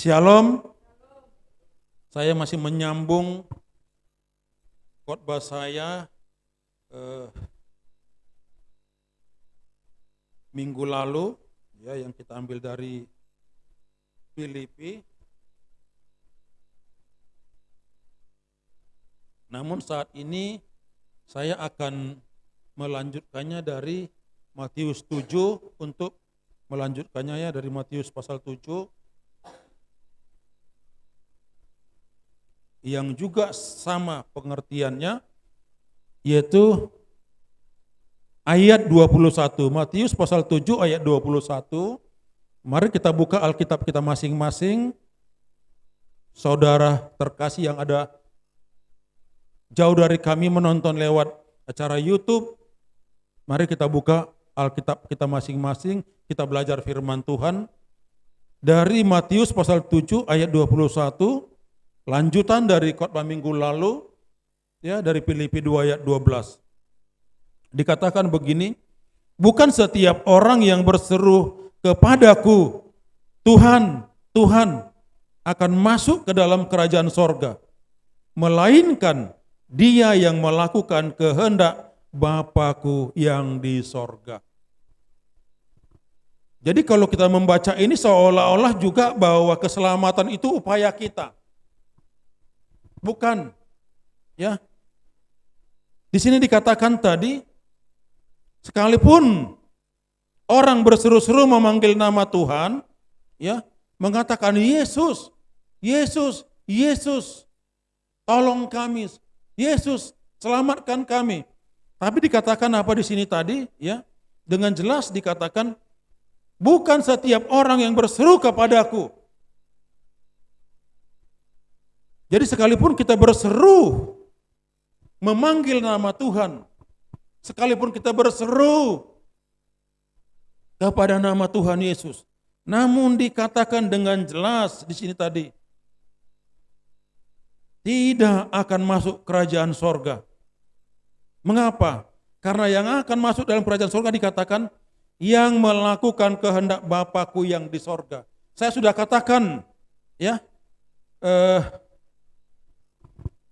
Shalom, saya masih menyambung khotbah saya minggu lalu, ya, yang kita ambil dari Filipi. Namun saat ini saya akan melanjutkannya dari Matius 7 untuk melanjutkannya ya dari Matius pasal 7. Yang juga sama pengertiannya, yaitu ayat 21, Matius pasal 7 ayat 21. Mari kita buka Alkitab kita masing-masing. Saudara terkasih yang ada jauh dari kami menonton lewat acara YouTube, mari kita buka Alkitab kita masing-masing, kita belajar firman Tuhan dari Matius pasal 7 ayat 21. Lanjutan dari khotbah minggu lalu, ya, dari Filipi 2 ayat 12. Dikatakan begini, bukan setiap orang yang berseru kepadaku, Tuhan, Tuhan, akan masuk ke dalam kerajaan sorga, melainkan dia yang melakukan kehendak Bapa-Ku yang di sorga. Jadi kalau kita membaca ini seolah-olah juga bahwa keselamatan itu upaya kita. Bukan, ya. Di sini dikatakan tadi, sekalipun orang berseru-seru memanggil nama Tuhan, ya, mengatakan Yesus, Yesus, Yesus, tolong kami, Yesus, selamatkan kami. Tapi dikatakan apa di sini tadi, ya? Dengan jelas dikatakan, bukan setiap orang yang berseru kepadaku. Jadi sekalipun kita berseru memanggil nama Tuhan, sekalipun kita berseru kepada nama Tuhan Yesus, namun dikatakan dengan jelas di sini tadi, tidak akan masuk kerajaan sorga. Mengapa? Karena yang akan masuk dalam kerajaan sorga dikatakan yang melakukan kehendak Bapa-Ku yang di sorga. Saya sudah katakan, ya,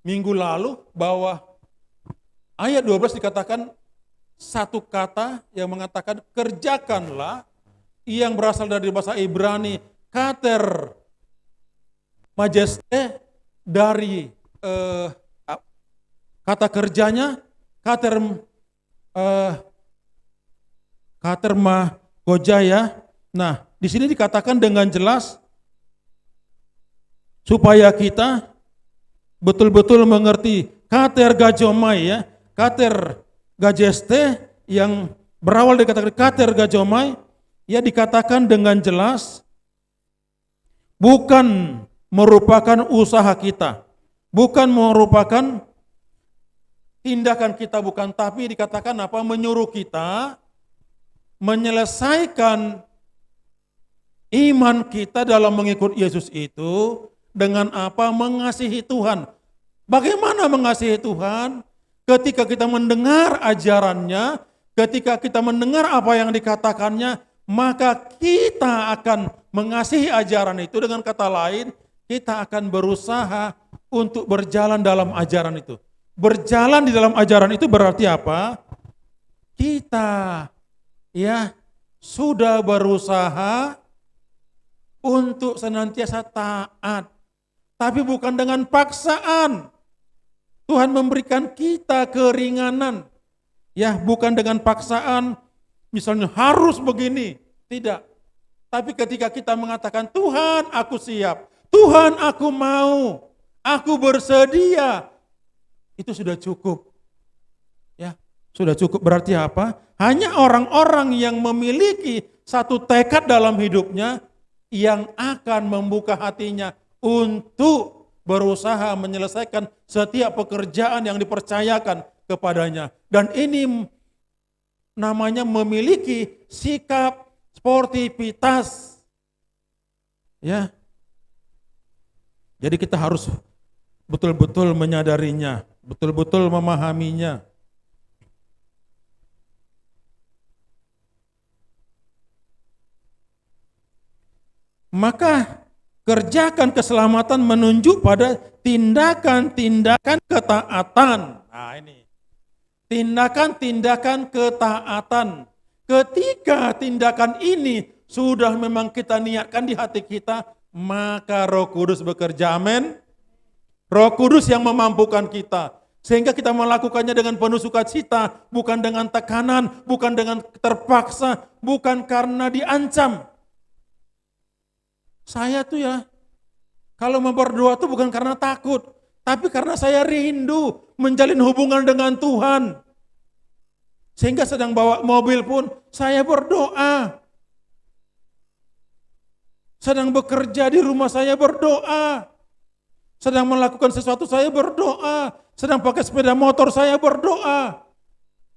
minggu lalu bahwa ayat 12 dikatakan satu kata yang mengatakan kerjakanlah, yang berasal dari bahasa Ibrani kater majeste, dari kata kerjanya kater mahgojaya. Nah, di sini dikatakan dengan jelas supaya kita betul-betul mengerti kater gajomai, ya, kater gajeste yang berawal dari kata kater gajomai, ya, dikatakan dengan jelas bukan merupakan usaha kita, bukan merupakan tindakan kita, bukan, tapi dikatakan apa? Menyuruh kita menyelesaikan iman kita dalam mengikut Yesus itu dengan apa? Mengasihi Tuhan. Bagaimana mengasihi Tuhan? Ketika kita mendengar ajarannya, ketika kita mendengar apa yang dikatakannya, maka kita akan mengasihi ajaran itu. Dengan kata lain, kita akan berusaha untuk berjalan dalam ajaran itu. Berjalan di dalam ajaran itu berarti apa? Kita, ya, sudah berusaha untuk senantiasa taat. Tapi bukan dengan paksaan. Tuhan memberikan kita keringanan. Ya, bukan dengan paksaan, misalnya harus begini. Tidak. Tapi ketika kita mengatakan, Tuhan aku siap, Tuhan aku mau, aku bersedia, itu sudah cukup. Ya, sudah cukup. Berarti apa? Hanya orang-orang yang memiliki satu tekad dalam hidupnya yang akan membuka hatinya untuk berusaha menyelesaikan setiap pekerjaan yang dipercayakan kepadanya. Dan ini namanya memiliki sikap sportivitas. Ya. Jadi kita harus betul-betul menyadarinya, betul-betul memahaminya. Maka Kerjakan keselamatan menunjuk pada tindakan-tindakan ketaatan. Nah ini, tindakan-tindakan ketaatan. Ketika tindakan ini sudah memang kita niatkan di hati kita, maka Roh Kudus bekerja, amin. Roh Kudus yang memampukan kita. Sehingga kita melakukannya dengan penuh sukacita, bukan dengan tekanan, bukan dengan terpaksa, bukan karena diancam. Saya tuh ya, kalau mau berdoa tuh bukan karena takut, tapi karena saya rindu menjalin hubungan dengan Tuhan. Sehingga sedang bawa mobil pun saya berdoa. Sedang bekerja di rumah saya berdoa. Sedang melakukan sesuatu saya berdoa. Sedang pakai sepeda motor saya berdoa.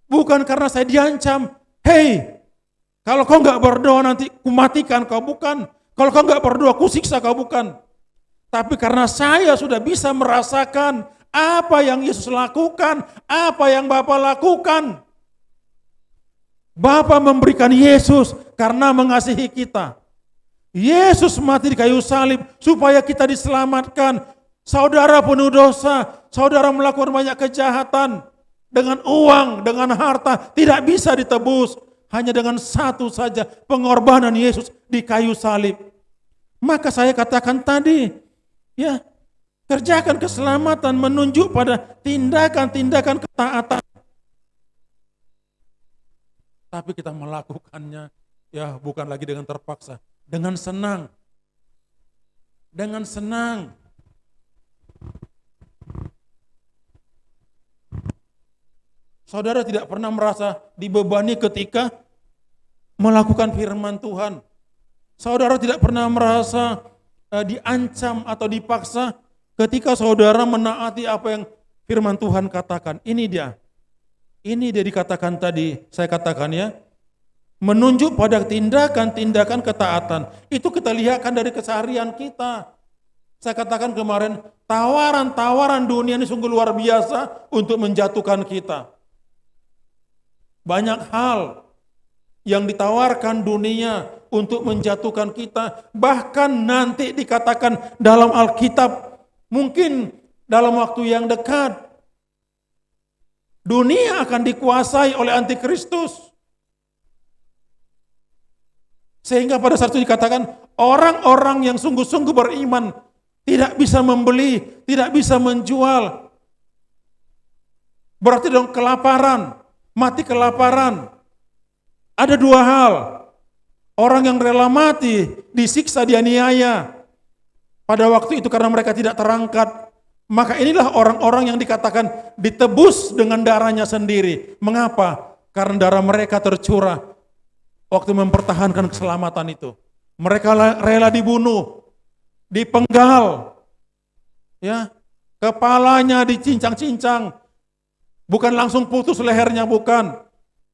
Bukan karena saya diancam. Hei, kalau kau nggak berdoa nanti kumatikan kau, bukan. Kalau kau nggak berdoa kusiksa kau, bukan. Tapi karena saya sudah bisa merasakan apa yang Yesus lakukan, apa yang Bapa lakukan. Bapa memberikan Yesus karena mengasihi kita. Yesus mati di kayu salib supaya kita diselamatkan. Saudara penuh dosa, saudara melakukan banyak kejahatan. Dengan uang, dengan harta, tidak bisa ditebus. Hanya dengan satu saja, pengorbanan Yesus di kayu salib. Maka saya katakan tadi, ya, kerjakan keselamatan menunjuk pada tindakan-tindakan ketaatan. Tapi kita melakukannya, ya bukan lagi dengan terpaksa, dengan senang. Dengan senang. Saudara tidak pernah merasa dibebani ketika melakukan firman Tuhan. Saudara tidak pernah merasa diancam atau dipaksa ketika saudara menaati apa yang firman Tuhan katakan. Ini dia dikatakan tadi, saya katakan ya, menunjuk pada tindakan-tindakan ketaatan. Itu kita lihatkan dari keseharian kita. Saya katakan kemarin, tawaran-tawaran dunia ini sungguh luar biasa untuk menjatuhkan kita. Banyak hal yang ditawarkan dunia untuk menjatuhkan kita. Bahkan nanti dikatakan dalam Alkitab, mungkin dalam waktu yang dekat, dunia akan dikuasai oleh antikristus. Sehingga pada saat itu dikatakan, orang-orang yang sungguh-sungguh beriman tidak bisa membeli, tidak bisa menjual. Berarti dong kelaparan, mati kelaparan. Ada dua hal. Orang yang rela mati, disiksa, dianiaya. Pada waktu itu karena mereka tidak terangkat. Maka inilah orang-orang yang dikatakan ditebus dengan darahnya sendiri. Mengapa? Karena darah mereka tercurah waktu mempertahankan keselamatan itu. Mereka rela dibunuh, dipenggal, ya, kepalanya dicincang-cincang, bukan langsung putus lehernya, bukan.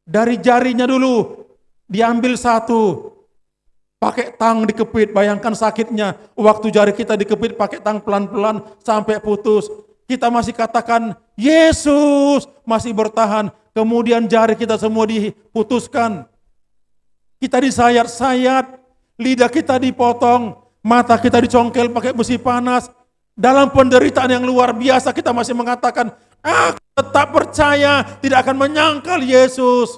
Dari jarinya dulu diambil satu, pakai tang dikepit. Bayangkan sakitnya waktu jari kita dikepit pakai tang pelan-pelan sampai putus. Kita masih katakan Yesus, masih bertahan. Kemudian jari kita semua diputuskan. Kita disayat-sayat, lidah kita dipotong, mata kita dicongkel pakai besi panas. Dalam penderitaan yang luar biasa kita masih mengatakan, aku tetap percaya, tidak akan menyangkal Yesus.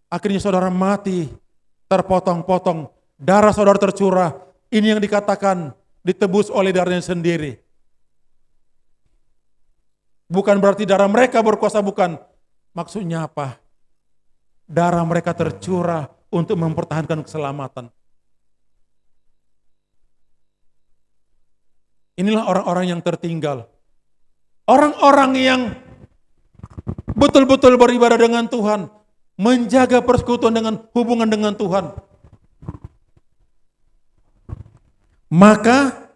Akhirnya saudara mati, terpotong-potong, darah saudara tercurah. Ini yang dikatakan ditebus oleh darahnya sendiri. Bukan berarti darah mereka berkuasa, bukan. Maksudnya apa? Darah mereka tercurah untuk mempertahankan keselamatan. Inilah orang-orang yang tertinggal. Orang-orang yang betul-betul beribadah dengan Tuhan, menjaga persekutuan dengan hubungan dengan Tuhan. Maka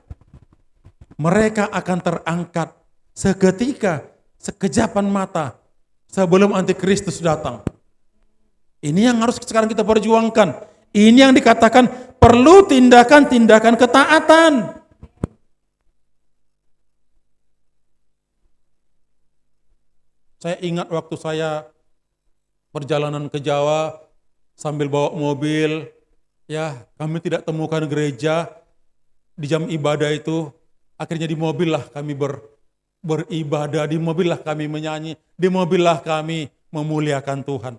mereka akan terangkat seketika, sekejapan mata sebelum antikristus datang. Ini yang harus sekarang kita perjuangkan. Ini yang dikatakan perlu tindakan-tindakan ketaatan. Saya ingat waktu saya perjalanan ke Jawa sambil bawa mobil, Ya, kami tidak temukan gereja di jam ibadah itu. Akhirnya di mobil lah kami beribadah, di mobil lah kami menyanyi, di mobil lah kami memuliakan Tuhan.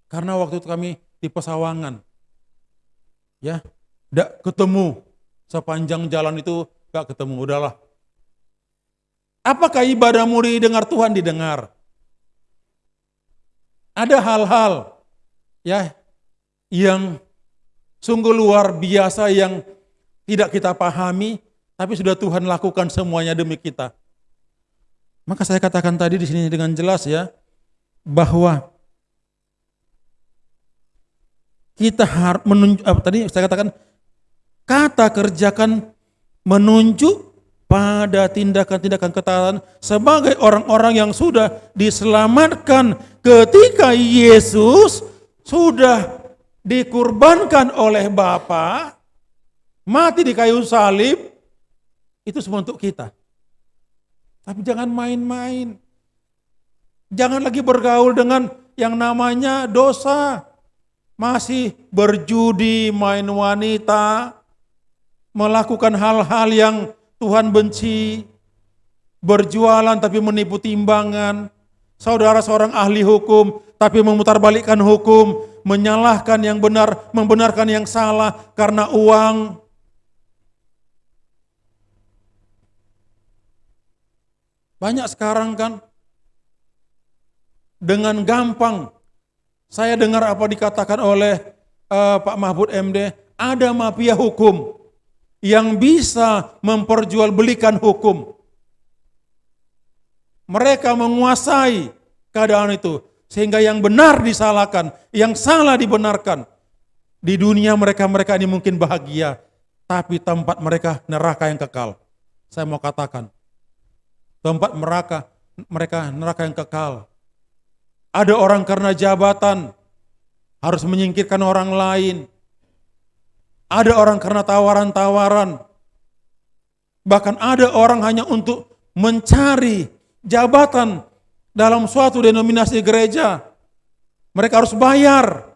Karena waktu itu kami di Pesawangan, ya, tidak ketemu sepanjang jalan itu, gak ketemu, udahlah. Apakah ibadahmu didengar Tuhan? Didengar. Ada hal-hal ya yang sungguh luar biasa yang tidak kita pahami, tapi sudah Tuhan lakukan semuanya demi kita. Maka saya katakan tadi di sini dengan jelas ya, bahwa kita harus menunjuk, tadi saya katakan kata kerjakan menunjuk pada tindakan-tindakan ketaatan sebagai orang-orang yang sudah diselamatkan ketika Yesus sudah dikurbankan oleh Bapa, mati di kayu salib, itu semua untuk kita. Tapi jangan main-main. Jangan lagi bergaul dengan yang namanya dosa. Masih berjudi, main wanita, melakukan hal-hal yang Tuhan benci, berjualan tapi menipu timbangan, saudara seorang ahli hukum tapi memutarbalikkan hukum, menyalahkan yang benar, membenarkan yang salah karena uang. Banyak sekarang kan, dengan gampang, saya dengar apa dikatakan oleh Pak Mahfud MD, ada mafia hukum yang bisa memperjualbelikan hukum. Mereka menguasai keadaan itu, sehingga yang benar disalahkan, yang salah dibenarkan. Di dunia mereka ini mungkin bahagia, tapi tempat mereka neraka yang kekal. Saya mau katakan, tempat mereka neraka yang kekal. Ada orang karena jabatan harus menyingkirkan orang lain. Ada orang karena tawaran-tawaran. Bahkan ada orang hanya untuk mencari jabatan dalam suatu denominasi gereja. Mereka harus bayar.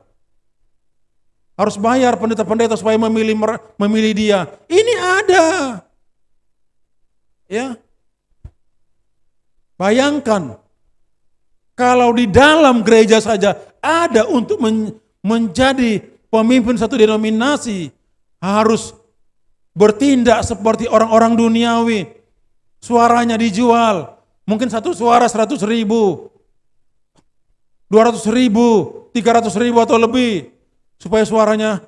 Harus bayar pendeta-pendeta supaya memilih dia. Ini ada. Ya. Bayangkan kalau di dalam gereja saja ada untuk menjadi pemimpin satu denominasi, harus bertindak seperti orang-orang duniawi. Suaranya dijual, mungkin satu suara 100.000, 200.000, 300.000 atau lebih, supaya suaranya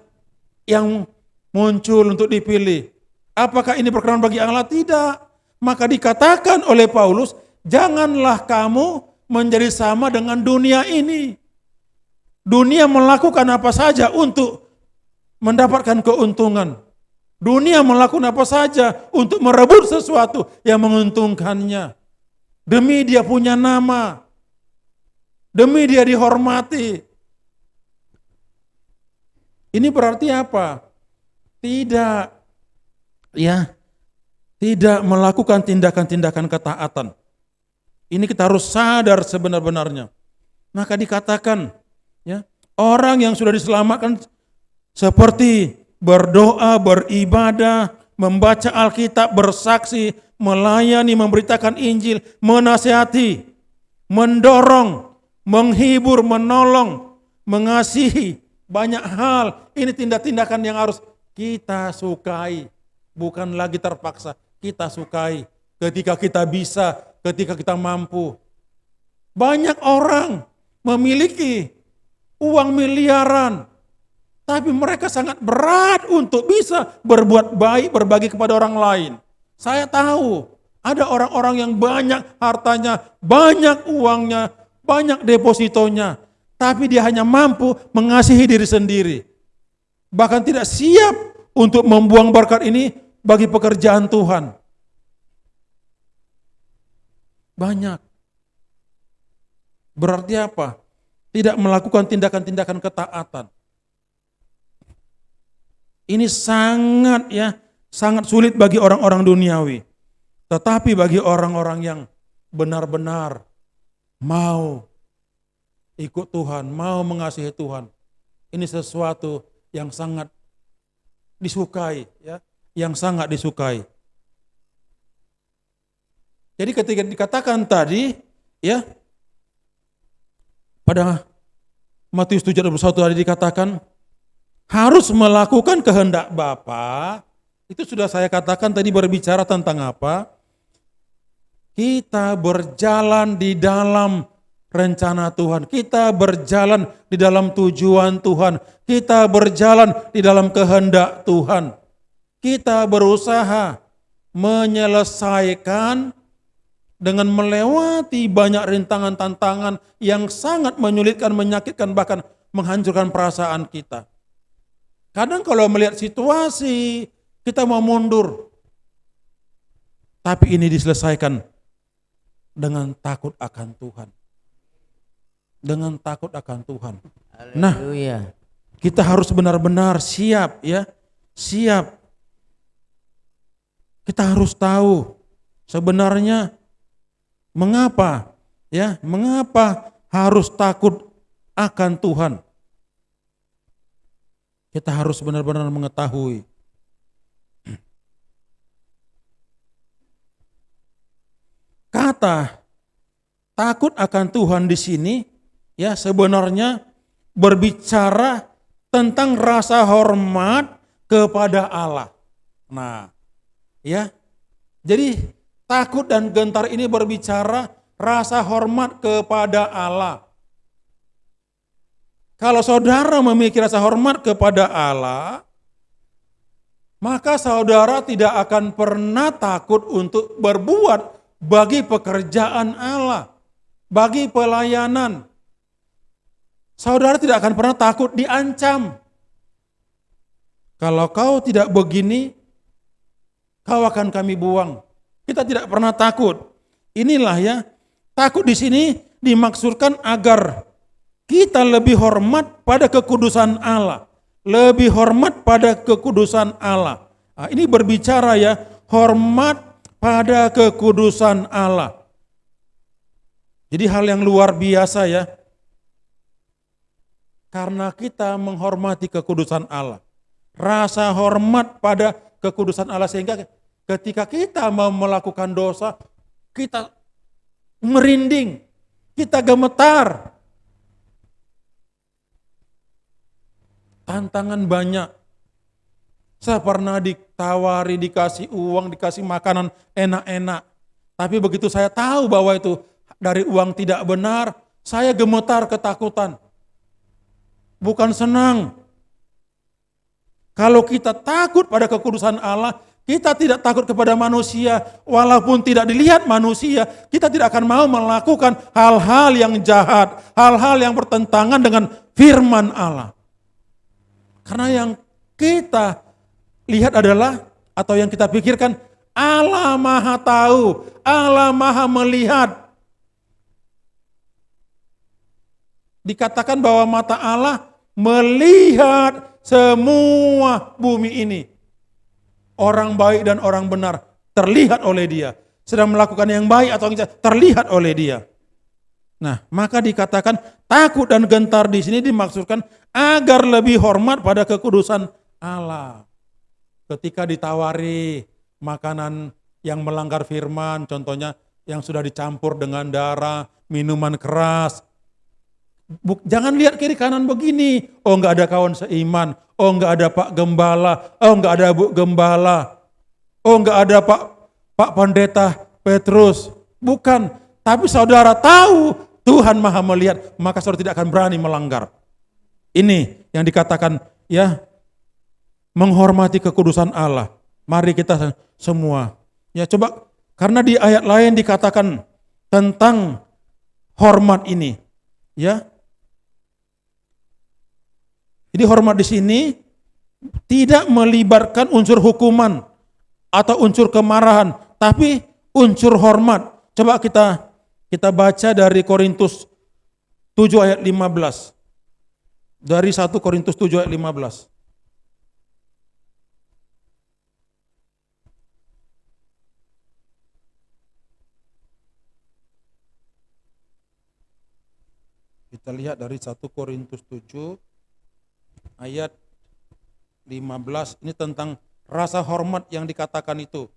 yang muncul untuk dipilih. Apakah ini berkenan bagi Allah? Tidak. Maka dikatakan oleh Paulus, janganlah kamu menjadi sama dengan dunia ini. Dunia melakukan apa saja untuk mendapatkan keuntungan. Dunia melakukan apa saja untuk merebut sesuatu yang menguntungkannya. Demi dia punya nama. Demi dia dihormati. Ini berarti apa? Tidak. Ya, tidak melakukan tindakan-tindakan ketaatan. Ini kita harus sadar sebenar-benarnya. Maka dikatakan, ya, orang yang sudah diselamatkan seperti berdoa, beribadah, membaca Alkitab, bersaksi, melayani, memberitakan Injil, menasihati, mendorong, menghibur, menolong, mengasihi, banyak hal. Ini tindak-tindakan yang harus kita sukai, bukan lagi terpaksa, kita sukai. Ketika kita bisa, ketika kita mampu. Banyak orang memiliki uang miliaran, tapi mereka sangat berat untuk bisa berbuat baik, berbagi kepada orang lain. Saya tahu ada orang-orang yang banyak hartanya, banyak uangnya, banyak depositonya, tapi dia hanya mampu mengasihi diri sendiri. Bahkan tidak siap untuk membuang berkat ini bagi pekerjaan Tuhan. Banyak. Berarti apa? Tidak melakukan tindakan-tindakan ketaatan. Ini sangat sulit bagi orang-orang duniawi. Tetapi bagi orang-orang yang benar-benar mau ikut Tuhan, mau mengasihi Tuhan. Ini sesuatu yang sangat disukai, ya, yang sangat disukai. Jadi ketika dikatakan tadi, ya, pada Matius 7:21 tadi dikatakan harus melakukan kehendak Bapa. Itu sudah saya katakan tadi, berbicara tentang apa? Kita berjalan di dalam rencana Tuhan. Kita berjalan di dalam tujuan Tuhan. Kita berjalan di dalam kehendak Tuhan. Kita berusaha menyelesaikan dengan melewati banyak rintangan tantangan yang sangat menyulitkan, menyakitkan, bahkan menghancurkan perasaan kita. Kadang kalau melihat situasi, kita mau mundur. Tapi ini diselesaikan dengan takut akan Tuhan. Dengan takut akan Tuhan. Nah, kita harus benar-benar siap, ya. Siap. Kita harus tahu sebenarnya mengapa, ya, mengapa harus takut akan Tuhan. Kita harus benar-benar mengetahui. Kata takut akan Tuhan di sini, ya, sebenarnya berbicara tentang rasa hormat kepada Allah. Nah, ya. Jadi takut dan gentar ini berbicara rasa hormat kepada Allah. Kalau saudara memiliki rasa hormat kepada Allah, maka saudara tidak akan pernah takut untuk berbuat bagi pekerjaan Allah, bagi pelayanan. Saudara tidak akan pernah takut diancam. Kalau kau tidak begini, kau akan kami buang. Kita tidak pernah takut. Inilah, ya, takut di sini dimaksudkan agar kita lebih hormat pada kekudusan Allah, lebih hormat pada kekudusan Allah. Nah, ini berbicara, ya, hormat pada kekudusan Allah. Jadi hal yang luar biasa, ya. Karena kita menghormati kekudusan Allah. Rasa hormat pada kekudusan Allah, sehingga ketika kita mau melakukan dosa, kita merinding, kita gemetar. Tantangan banyak. Saya pernah ditawari, dikasih uang, dikasih makanan enak-enak. Tapi begitu saya tahu bahwa itu dari uang tidak benar, saya gemetar, ketakutan. Bukan senang. Kalau kita takut pada kekudusan Allah, kita tidak takut kepada manusia. Walaupun tidak dilihat manusia, kita tidak akan mau melakukan hal-hal yang jahat, hal-hal yang bertentangan dengan firman Allah. Karena yang kita lihat adalah, atau yang kita pikirkan, Allah Maha tahu, Allah Maha melihat. Dikatakan bahwa mata Allah melihat semua bumi ini. Orang baik dan orang benar terlihat oleh Dia. Sedang melakukan yang baik atau yang jahat terlihat oleh Dia. Nah, maka dikatakan takut dan gentar di sini dimaksudkan agar lebih hormat pada kekudusan Allah. Ketika ditawari makanan yang melanggar firman, contohnya yang sudah dicampur dengan darah, minuman keras, jangan lihat kiri kanan begini, oh enggak ada kawan seiman, oh enggak ada Pak Gembala, oh enggak ada Bu Gembala, oh enggak ada Pak Pendeta Petrus. Bukan, tapi saudara tahu Tuhan Maha melihat, maka saudara tidak akan berani melanggar. Ini yang dikatakan, ya, menghormati kekudusan Allah. Mari kita semua, ya, coba, karena di ayat lain dikatakan tentang hormat ini, ya. Jadi hormat di sini tidak melibatkan unsur hukuman atau unsur kemarahan, tapi unsur hormat. Coba kita baca dari Korintus 7 ayat 15. Dari 1 Korintus 7 ayat 15. Kita lihat dari 1 Korintus 7 ayat 15. Ini tentang rasa hormat yang dikatakan itu.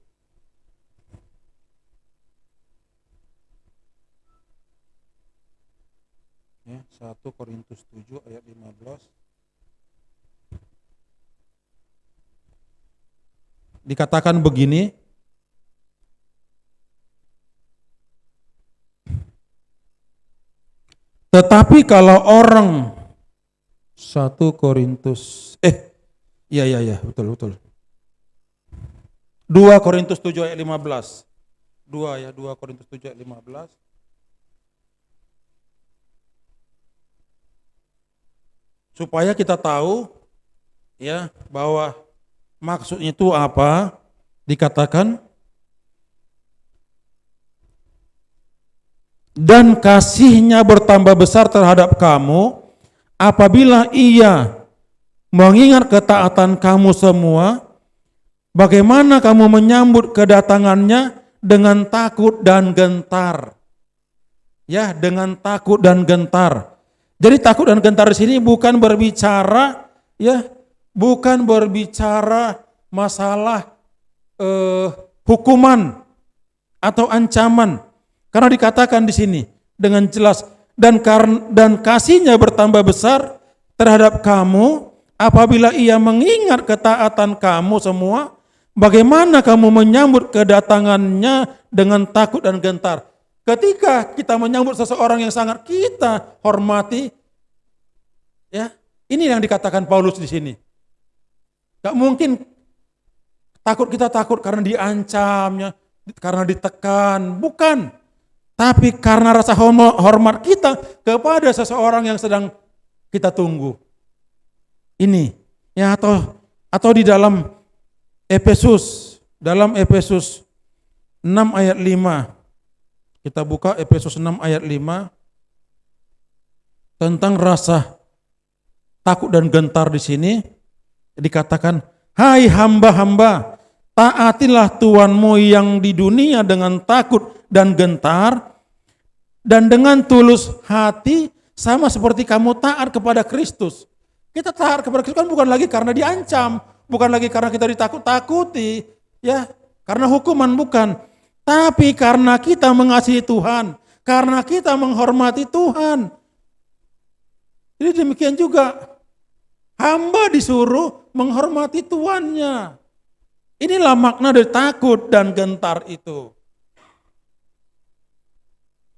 Ya, 1 Korintus 7 ayat 15. Dikatakan begini, tetapi kalau orang 1 Korintus iya betul. 2 Korintus 7 ayat 15. 2 Korintus 7 ayat 15. Supaya kita tahu ya bahwa maksudnya itu apa? Dikatakan dan kasihnya bertambah besar terhadap kamu apabila ia mengingat ketaatan kamu semua, bagaimana kamu menyambut kedatangannya dengan takut dan gentar. Ya, dengan takut dan gentar. Jadi takut dan gentar di sini bukan berbicara bukan berbicara masalah hukuman atau ancaman. Karena dikatakan di sini dengan jelas dan kasihnya bertambah besar terhadap kamu apabila ia mengingat ketaatan kamu semua, bagaimana kamu menyambut kedatangannya dengan takut dan gentar. Ketika kita menyambut seseorang yang sangat kita hormati, ya, ini yang dikatakan Paulus di sini. Gak mungkin kita takut karena diancam, karena ditekan, bukan. Tapi karena rasa hormat kita kepada seseorang yang sedang kita tunggu. Ini, ya atau di dalam Efesus 6 ayat 5. Kita buka Efesus 6 ayat 5 tentang rasa takut dan gentar di sini dikatakan, hai hamba-hamba, taatilah Tuhanmu yang di dunia dengan takut dan gentar dan dengan tulus hati sama seperti kamu taat kepada Kristus. Kita taat kepada Kristus kan bukan lagi karena diancam, bukan lagi karena kita ditakut-takuti, ya, karena hukuman bukan. Tapi karena kita mengasihi Tuhan, karena kita menghormati Tuhan. Jadi demikian juga hamba disuruh menghormati tuannya. Inilah makna dari takut dan gentar itu.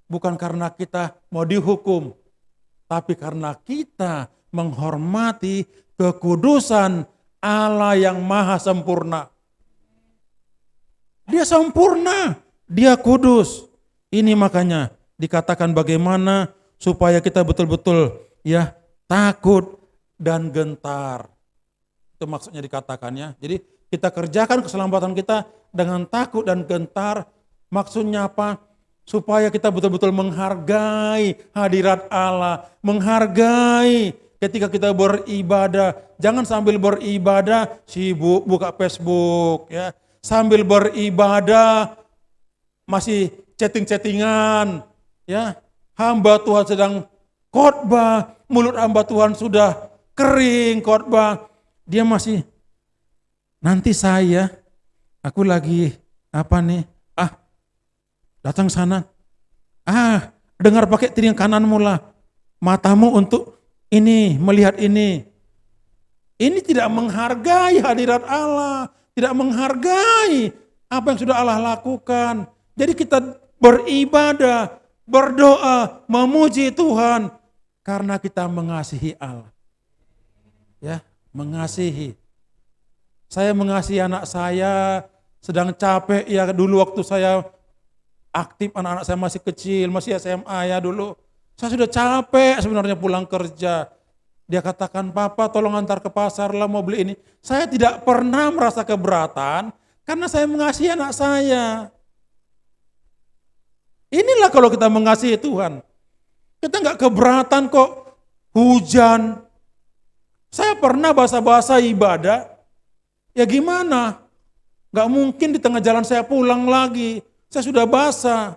Bukan karena kita mau dihukum, tapi karena kita menghormati kekudusan Allah yang maha sempurna. Dia sempurna, dia kudus. Ini makanya dikatakan bagaimana supaya kita betul-betul ya takut dan gentar. Itu maksudnya dikatakannya. Jadi kita kerjakan keselamatan kita dengan takut dan gentar. Maksudnya apa? Supaya kita betul-betul menghargai hadirat Allah, menghargai ketika kita beribadah. Jangan sambil beribadah sibuk buka Facebook, ya. Sambil beribadah masih chatting-chattingan, ya. Hamba Tuhan sedang khotbah, mulut hamba Tuhan sudah kering khotbah. Dia masih nanti aku lagi datang sana. Dengar pakai telinga kananmu lah. Matamu untuk ini, melihat ini. Ini tidak menghargai hadirat Allah. Tidak menghargai apa yang sudah Allah lakukan. Jadi kita beribadah, berdoa, memuji Tuhan. Karena kita mengasihi Allah. Ya, mengasihi. Saya mengasihi anak saya, sedang capek ya dulu waktu saya aktif, anak-anak saya masih kecil, masih SMA ya dulu. Saya sudah capek sebenarnya pulang kerja. Dia katakan, Papa tolong antar ke pasar lah mau beli ini. Saya tidak pernah merasa keberatan karena saya mengasihi anak saya. Inilah kalau kita mengasihi Tuhan. Kita nggak keberatan kok hujan. Saya pernah basa-basa ibadah. Ya gimana? Nggak mungkin di tengah jalan saya pulang lagi. Saya sudah basah.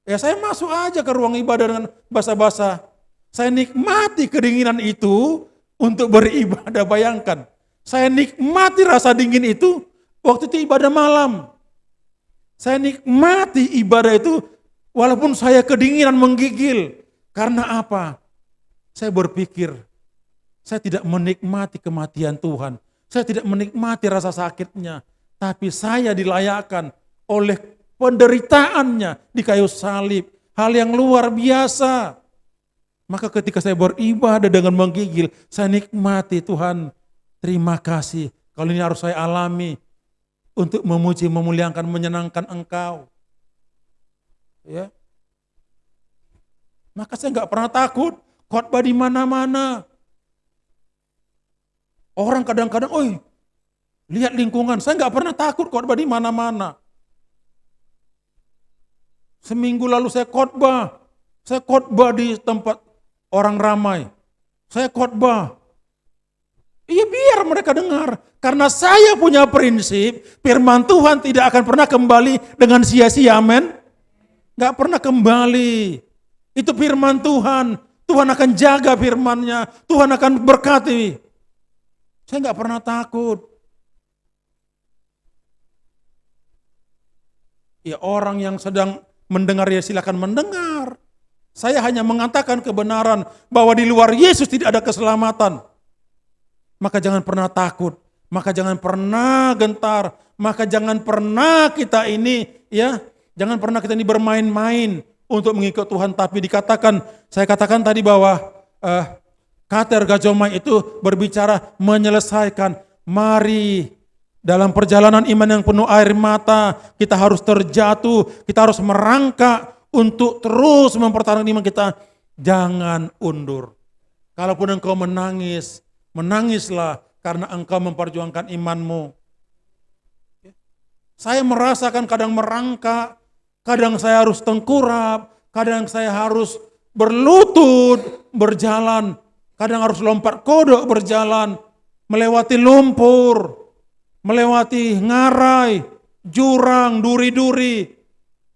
Ya saya masuk aja ke ruang ibadah dengan basa-basa. Saya nikmati kedinginan itu untuk beribadah, bayangkan. Saya nikmati rasa dingin itu waktu itu ibadah malam. Saya nikmati ibadah itu walaupun saya kedinginan menggigil. Karena apa? Saya berpikir, saya tidak menikmati kematian Tuhan. Saya tidak menikmati rasa sakitnya. Tapi saya dilayakkan oleh penderitaannya di kayu salib. Hal yang luar biasa. Maka ketika saya beribadah dengan menggigil, saya nikmati Tuhan. Terima kasih. Kalau ini harus saya alami untuk memuji, memuliakan, menyenangkan Engkau. Ya. Maka saya nggak pernah takut khotbah di mana-mana. Orang kadang-kadang, lihat lingkungan. Saya nggak pernah takut khotbah di mana-mana. Seminggu lalu saya khotbah. Saya khotbah di tempat orang ramai. Saya khotbah. Iya biar mereka dengar. Karena saya punya prinsip, firman Tuhan tidak akan pernah kembali dengan sia-sia, amin. Gak pernah kembali. Itu firman Tuhan. Tuhan akan jaga firman-Nya. Tuhan akan berkati. Saya gak pernah takut. Ya orang yang sedang mendengar ya silakan mendengar. Saya hanya mengatakan kebenaran bahwa di luar Yesus tidak ada keselamatan. Maka jangan pernah takut, maka jangan pernah gentar, maka jangan pernah kita ini jangan pernah kita ini bermain-main untuk mengikut Tuhan. Tapi saya katakan tadi bahwa katergazomai itu berbicara menyelesaikan. Mari dalam perjalanan iman yang penuh air mata, kita harus terjatuh, kita harus merangkak untuk terus mempertahankan iman kita. Jangan undur. Kalaupun engkau menangis, menangislah karena engkau memperjuangkan imanmu. Saya merasakan kadang merangkak, kadang saya harus tengkurap, kadang saya harus berlutut berjalan, kadang harus lompat kodok berjalan, melewati lumpur, melewati ngarai, jurang, duri-duri.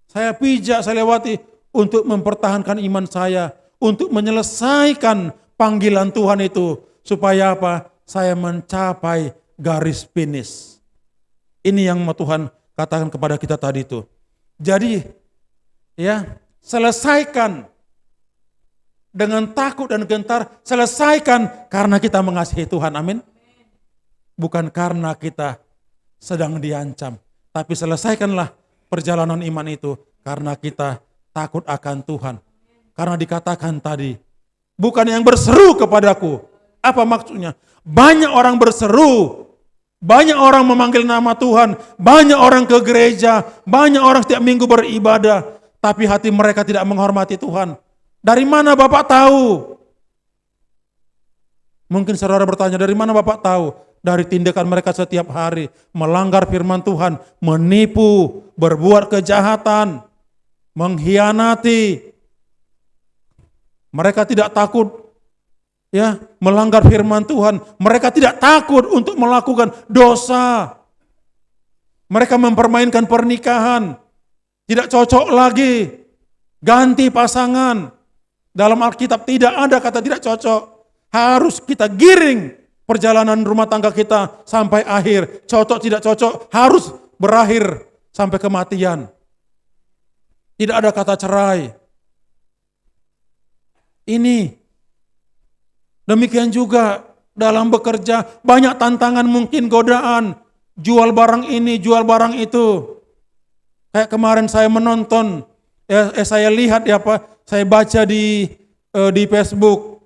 Saya pijak, saya lewati untuk mempertahankan iman saya, untuk menyelesaikan panggilan Tuhan itu. Supaya apa? Saya mencapai garis finish. Ini yang Tuhan katakan kepada kita tadi itu. Jadi, selesaikan dengan takut dan gentar, selesaikan karena kita mengasihi Tuhan, amin. Bukan karena kita sedang diancam, tapi selesaikanlah perjalanan iman itu karena kita takut akan Tuhan. Karena dikatakan tadi, bukan yang berseru kepadaku. Apa maksudnya? Banyak orang berseru, banyak orang memanggil nama Tuhan, banyak orang ke gereja, banyak orang setiap minggu beribadah, tapi hati mereka tidak menghormati Tuhan. Dari mana Bapak tahu? Mungkin saudara bertanya, dari mana Bapak tahu? Dari tindakan mereka setiap hari, melanggar firman Tuhan, menipu, berbuat kejahatan, mengkhianati. Mereka tidak takut melanggar firman Tuhan. Mereka tidak takut untuk melakukan dosa. Mereka mempermainkan pernikahan. Tidak cocok lagi. Ganti pasangan. Dalam Alkitab tidak ada kata tidak cocok. Harus kita giring perjalanan rumah tangga kita sampai akhir. Cocok tidak cocok harus berakhir sampai kematian. Tidak ada kata cerai. Ini demikian juga dalam bekerja, banyak tantangan, mungkin godaan, jual barang ini, jual barang itu. Kayak kemarin saya menonton, saya lihat saya baca di Facebook,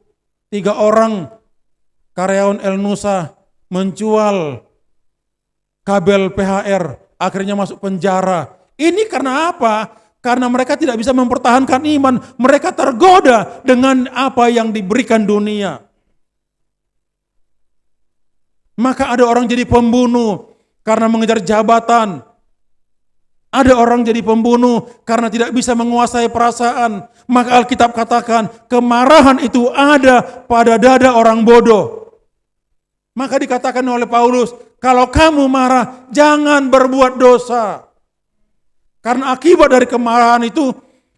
3 orang karyawan El Nusa menjual kabel PHR, akhirnya masuk penjara. Ini karena apa? Karena mereka tidak bisa mempertahankan iman, mereka tergoda dengan apa yang diberikan dunia. Maka ada orang jadi pembunuh karena mengejar jabatan. Ada orang jadi pembunuh karena tidak bisa menguasai perasaan. Maka Alkitab katakan kemarahan itu ada pada dada orang bodoh. Maka dikatakan oleh Paulus, kalau kamu marah jangan berbuat dosa. Karena akibat dari kemarahan itu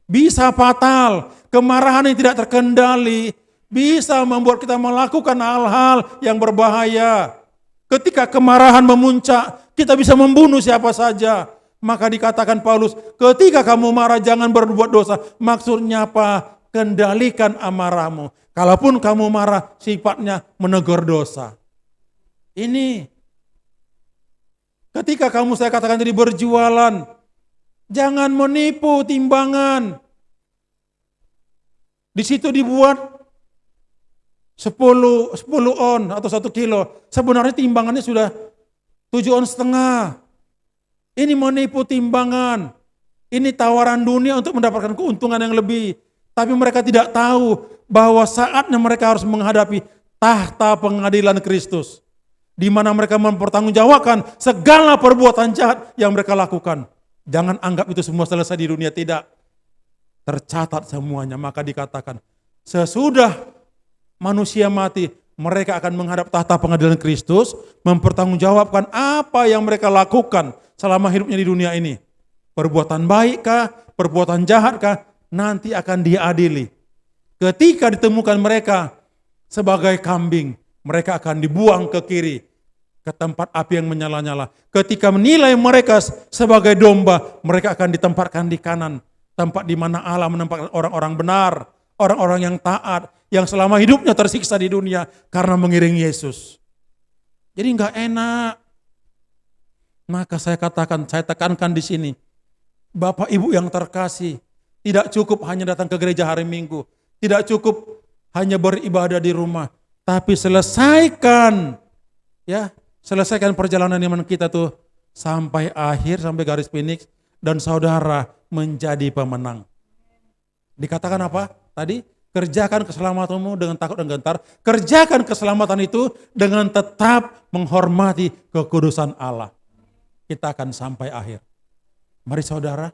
bisa fatal. Kemarahan yang tidak terkendali bisa membuat kita melakukan hal-hal yang berbahaya. Ketika kemarahan memuncak, kita bisa membunuh siapa saja. Maka dikatakan Paulus, ketika kamu marah jangan berbuat dosa. Maksudnya apa? Kendalikan amarahmu. Kalaupun kamu marah, sifatnya menegur dosa. Ini. Ketika kamu, saya katakan tadi, berjualan, jangan menipu timbangan. Di situ dibuat 10 on atau 1 kilo. Sebenarnya timbangannya sudah 7,5 on. Ini menipu timbangan. Ini tawaran dunia untuk mendapatkan keuntungan yang lebih. Tapi mereka tidak tahu bahwa saatnya mereka harus menghadapi tahta pengadilan Kristus. Di mana mereka mempertanggungjawabkan segala perbuatan jahat yang mereka lakukan. Jangan anggap itu semua selesai di dunia, tidak. Tercatat semuanya, maka dikatakan sesudah manusia mati, mereka akan menghadap tahta pengadilan Kristus, mempertanggungjawabkan apa yang mereka lakukan selama hidupnya di dunia ini. Perbuatan baik kah, perbuatan jahat kah, nanti akan diadili. Ketika ditemukan mereka sebagai kambing, mereka akan dibuang ke kiri, ke tempat api yang menyala-nyala. Ketika menilai mereka sebagai domba, mereka akan ditempatkan di kanan, tempat di mana Allah menempatkan orang-orang benar, orang-orang yang taat, yang selama hidupnya tersiksa di dunia karena mengiringi Yesus. Jadi enggak enak. Maka saya katakan, saya tekankan di sini, Bapak Ibu yang terkasih, tidak cukup hanya datang ke gereja hari Minggu, tidak cukup hanya beribadah di rumah, tapi selesaikan perjalanan iman kita tuh sampai akhir, sampai garis finish, dan saudara menjadi pemenang. Dikatakan apa tadi? Kerjakan keselamatanmu dengan takut dan gentar. Kerjakan keselamatan itu dengan tetap menghormati kekudusan Allah. Kita akan sampai akhir. Mari saudara,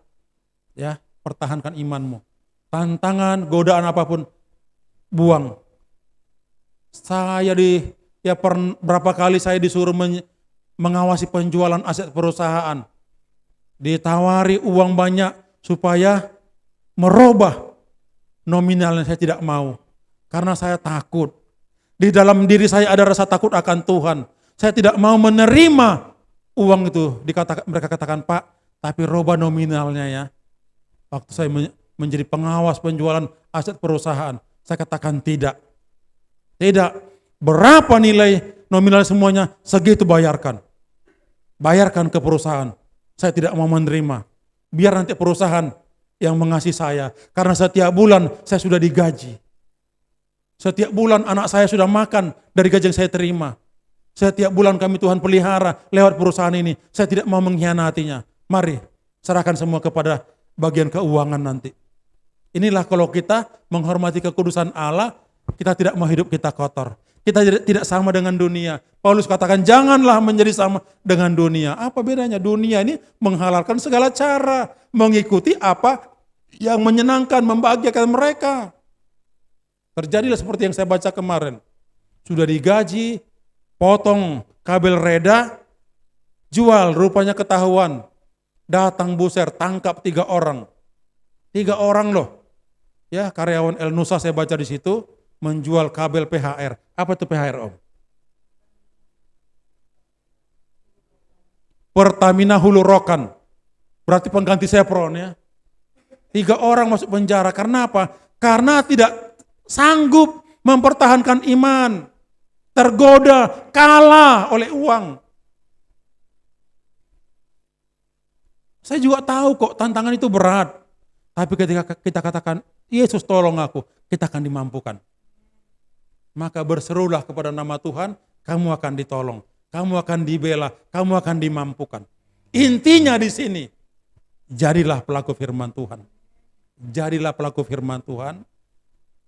pertahankan imanmu. Tantangan, godaan apapun, buang. Berapa kali saya disuruh mengawasi penjualan aset perusahaan. Ditawari uang banyak supaya merubah nominalnya, saya tidak mau. Karena saya takut. Di dalam diri saya ada rasa takut akan Tuhan. Saya tidak mau menerima uang itu. Mereka katakan, Pak, tapi rubah nominalnya ya. Waktu saya menjadi pengawas penjualan aset perusahaan, saya katakan tidak. Tidak. Berapa nilai nominal semuanya, segitu bayarkan. Bayarkan ke perusahaan. Saya tidak mau menerima. Biar nanti perusahaan yang mengasihi saya. Karena setiap bulan saya sudah digaji. Setiap bulan anak saya sudah makan dari gaji yang saya terima. Setiap bulan kami Tuhan pelihara lewat perusahaan ini. Saya tidak mau mengkhianatinya. Mari serahkan semua kepada bagian keuangan nanti. Inilah kalau kita menghormati kekudusan Allah, kita tidak mau hidup kita kotor. Kita tidak sama dengan dunia. Paulus katakan janganlah menjadi sama dengan dunia. Apa bedanya? Dunia ini menghalalkan segala cara. Mengikuti apa yang menyenangkan, membahagiakan mereka. Terjadilah seperti yang saya baca kemarin. Sudah digaji, potong kabel reda, jual, rupanya ketahuan. Datang buser, tangkap 3 orang. 3 orang loh. Ya, karyawan El Nusa saya baca di situ. Menjual kabel PHR. Apa itu PHR, Om? Pertamina Hulu Rokan. Berarti pengganti Chevron ya. 3 orang masuk penjara. Karena apa? Karena tidak sanggup mempertahankan iman. Tergoda, kalah oleh uang. Saya juga tahu kok tantangan itu berat. Tapi ketika kita katakan, Yesus tolong aku, kita akan dimampukan. Maka berserulah kepada nama Tuhan, kamu akan ditolong, kamu akan dibela, kamu akan dimampukan. Intinya di sini, jadilah pelaku firman Tuhan. Jadilah pelaku firman Tuhan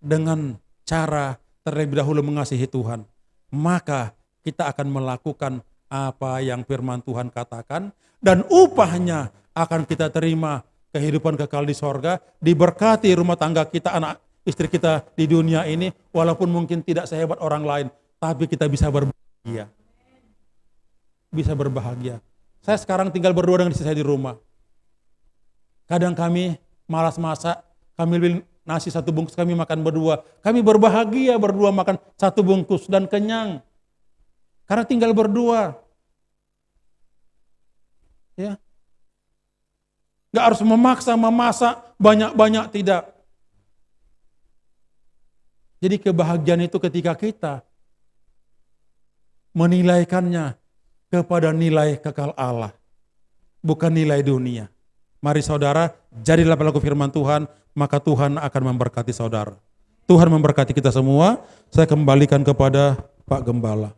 dengan cara terlebih dahulu mengasihi Tuhan. Maka kita akan melakukan apa yang firman Tuhan katakan dan upahnya akan kita terima kehidupan kekal di sorga, diberkati rumah tangga kita, anak istri kita di dunia ini, walaupun mungkin tidak sehebat orang lain, tapi kita bisa berbahagia. Bisa berbahagia. Saya sekarang tinggal berdua dengan istri saya di rumah. Kadang kami malas masak, Kami beli nasi 1 bungkus, kami makan berdua. Kami berbahagia berdua makan 1 bungkus dan kenyang. Karena tinggal berdua. Ya. Gak harus memaksa memasak banyak-banyak, tidak. Jadi kebahagiaan itu ketika kita menilaikannya kepada nilai kekal Allah, bukan nilai dunia. Mari saudara, jadilah pelaku firman Tuhan, maka Tuhan akan memberkati saudara. Tuhan memberkati kita semua. Saya kembalikan kepada Pak Gembala.